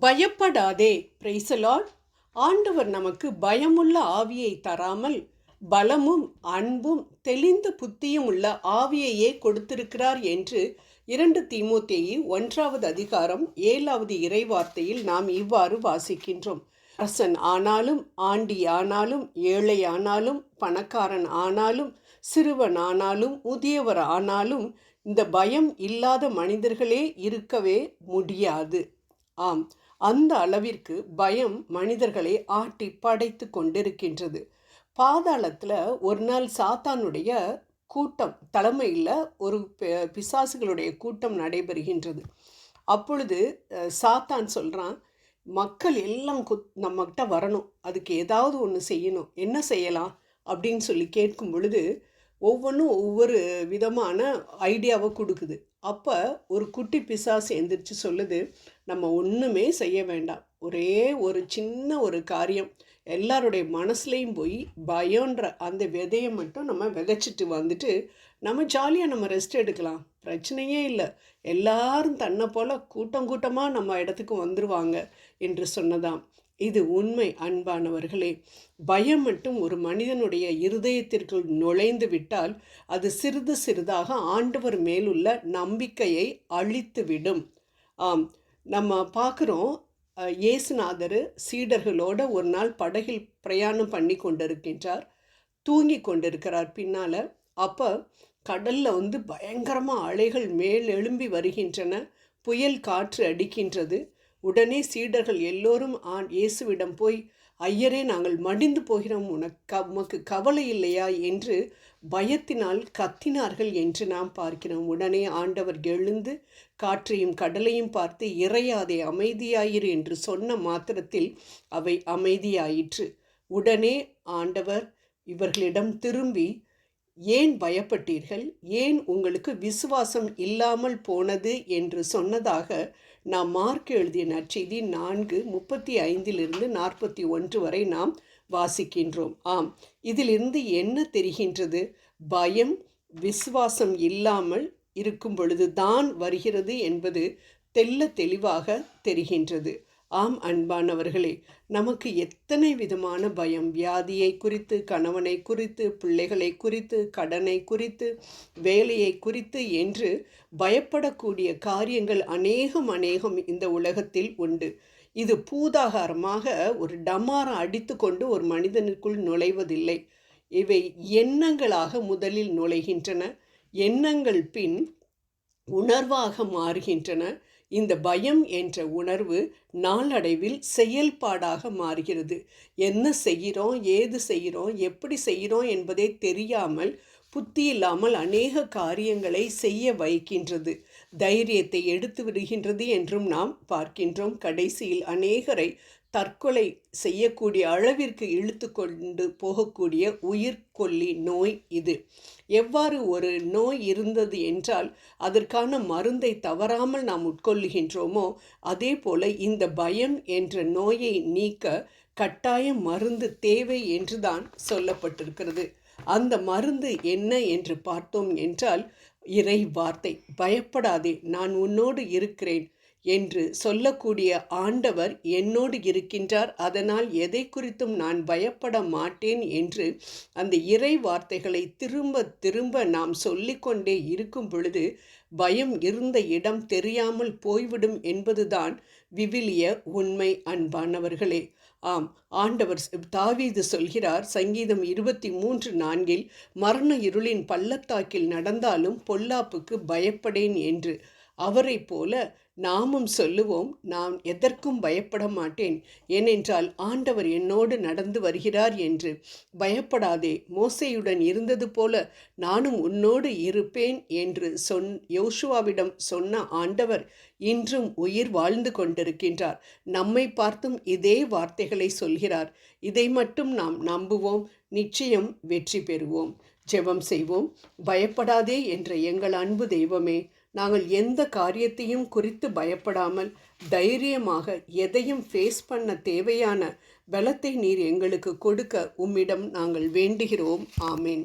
பயப்படாதே. Praise the Lord. ஆண்டவர் நமக்கு பயமுள்ள ஆவியை தராமல் பலமும் அன்பும் தெளிந்த புத்தியும் உள்ள ஆவியையே கொடுத்திருக்கிறார் என்று 2 தீமோத்தேயு 1வது அதிகாரம் 7வது இறைவார்த்தையில் நாம் இவ்வாறு வாசிக்கின்றோம். அரசன் ஆனாலும், ஆண்டி ஆனாலும், ஏழை ஆனாலும், பணக்காரன் ஆனாலும், சிறுவன் ஆனாலும், முதியவர் ஆனாலும் இந்த பயம் இல்லாத மனிதர்களே இருக்கவே முடியாது. ஆம், அந்த அளவிற்கு பயம் மனிதர்களை ஆட்டி படைத்து கொண்டிருக்கின்றது. பாதாளத்தில் ஒரு நாள் சாத்தானுடைய கூட்டம் தலைமையில் ஒரு பிசாசுகளுடைய கூட்டம் நடைபெறுகின்றது. அப்பொழுது சாத்தான் சொல்கிறான், மக்கள் எல்லாம் நம்மகிட்ட வரணும், அதுக்கு ஏதாவது ஒன்று செய்யணும், என்ன செய்யலாம் அப்படின்னு சொல்லி கேட்கும் பொழுது ஒவ்வொன்றும் ஒவ்வொரு விதமான ஐடியாவை கொடுக்குது. அப்போ ஒரு குட்டி பிசாசு எந்திரிச்சு சொல்லுது, நம்ம ஒன்றுமே செய்ய வேண்டாம், ஒரே ஒரு சின்ன ஒரு காரியம், எல்லாருடைய மனசுலையும் போய் பயன்ற அந்த விதையை மட்டும் நம்ம விதைச்சிட்டு வந்துட்டு நம்ம ஜாலியாக நம்ம ரெஸ்ட் எடுக்கலாம், பிரச்சனையே இல்லை, எல்லாரும் தன்னை போல் கூட்டம் கூட்டமாக நம்ம இடத்துக்கு வந்துடுவாங்க என்று சொன்னதாம். இது உண்மை அன்பானவர்களே. பயம் மட்டும் ஒரு மனிதனுடைய இருதயத்திற்குள் நுழைந்து விட்டால் அது சிறிது சிறிதாக ஆண்டவர் மேலுள்ள நம்பிக்கையை அழித்துவிடும். ஆம், நம்ம பார்க்குறோம், இயேசுநாதர் சீடர்களோடு ஒரு நாள் படகில் பிரயாணம் பண்ணி கொண்டிருக்கின்றார். தூங்கி கொண்டிருக்கிறார் பின்னால். அப்போ கடலில் பயங்கரமாக அலைகள் மேல் எழும்பி வருகின்றன, புயல் காற்று அடிக்கின்றது. உடனே சீடர்கள் எல்லோரும் இயேசுவிடம் போய், ஐயரே, நாங்கள் மடிந்து போகிறோம், உமக்கு கவலை இல்லையா என்று பயத்தினால் கத்தினார்கள் என்று நாம் பார்க்கிறோம். உடனே ஆண்டவர் எழுந்து காற்றையும் கடலையும் பார்த்து, இறையாதே, அமைதியாயிரு என்று சொன்ன மாத்திரத்தில் அவை அமைதியாயிற்று. உடனே ஆண்டவர் இவர்களிடம் திரும்பி, ஏன் பயப்பட்டீர்கள், ஏன் உங்களுக்கு விசுவாசம் இல்லாமல் போனது என்று சொன்னதாக நாம் மார்க் எழுதிய நற்செய்தி 4:35 41 வரை நாம் வாசிக்கின்றோம். ஆம், இதிலிருந்து என்ன தெரிகின்றது? பயம் விசுவாசம் இல்லாமல் இருக்கும் பொழுது தான் வருகிறது என்பது தெள்ள தெளிவாக தெரிகின்றது. ஆம் அன்பானவர்களே, நமக்கு எத்தனை விதமான பயம், வியாதியை குறித்து, கணவனை குறித்து, பிள்ளைகளை குறித்து, கடனை குறித்து, வேலையை குறித்து என்று பயப்படக்கூடிய காரியங்கள் அநேகம் இந்த உலகத்தில் உண்டு. இது பூதாகாரமாக ஒரு டமாரம் அடித்து கொண்டு ஒரு மனிதனுக்குள் நுழைவதில்லை. இவை எண்ணங்களாக முதலில் நுழைகின்றன, எண்ணங்கள் பின் உணர்வாக மாறுகின்றன. இந்த பயம் என்ற உணர்வு நாளடைவில் செயல்பாடாக மாறுகிறது. என்ன செய்கிறோம், ஏது செய்கிறோம், எப்படி செய்கிறோம் என்பதே தெரியாமல், புத்தி இல்லாமல் அநேக காரியங்களை செய்ய வைக்கின்றது, தைரியத்தை எடுத்து விடுகின்றது என்றும் நாம் பார்க்கின்றோம். கடைசியில் அநேகரை தற்கொலை செய்யக்கூடிய அளவிற்கு இழுத்து கொண்டு போகக்கூடிய உயிர்கொல்லி நோய் இது. எவ்வாறு ஒரு நோய் இருந்தது என்றால் அதற்கான மருந்தை தவறாமல் நாம் உட்கொள்ளுகின்றோமோ, அதே போல இந்த பயம் என்ற நோயை நீக்க கட்டாயம் மருந்து தேவை என்றுதான் சொல்லப்பட்டிருக்கிறது. அந்த மருந்து என்ன என்று பார்த்தோம் என்றால் இறை வார்த்தை. பயப்படாதே, நான் உன்னோடு இருக்கிறேன் என்று சொல்லக்கூடிய ஆண்டவர் என்னோடு இருக்கின்றார், அதனால் எதை குறித்தும் நான் பயப்பட மாட்டேன் என்று அந்த இறை வார்த்தைகளை திரும்ப திரும்ப நாம் சொல்லிக்கொண்டே இருக்கும் பொழுது பயம் இருந்த இடம் தெரியாமல் போய்விடும் என்பதுதான் விவிலிய உண்மை அன்பானவர்களே. ஆம், ஆண்டவர் தாவீது சொல்கிறார் சங்கீதம் 23:4, மரண இருளின் பள்ளத்தாக்கில் நடந்தாலும் பொல்லாப்புக்கு பயப்படேன் என்று. அவரை போல நாமும் சொல்லுவோம், நான் எதற்கும் பயப்பட மாட்டேன், ஏனென்றால் ஆண்டவர் என்னோடு நடந்து வருகிறார் என்று. பயப்படாதே, மோசேயுடன் இருந்தது போல நானும் உன்னோடு இருப்பேன் என்று யோசுவாவிடம் சொன்ன ஆண்டவர் இன்றும் உயிர் வாழ்ந்து கொண்டிருக்கின்றார். நம்மை பார்த்தும் இதே வார்த்தைகளை சொல்கிறார். இதை மட்டும் நாம் நம்புவோம், நிச்சயம் வெற்றி பெறுவோம். ஜெபம் செய்வோம். பயப்படாதே என்ற எங்கள் அன்பு தெய்வமே, நாங்கள் எந்த காரியத்தையும் குறித்து பயப்படாமல் தைரியமாக எதையும் ஃபேஸ் பண்ண தேவையான பலத்தை நீர் எங்களுக்கு கொடுக்க உம்மிடம் நாங்கள் வேண்டுகிறோம். ஆமேன்.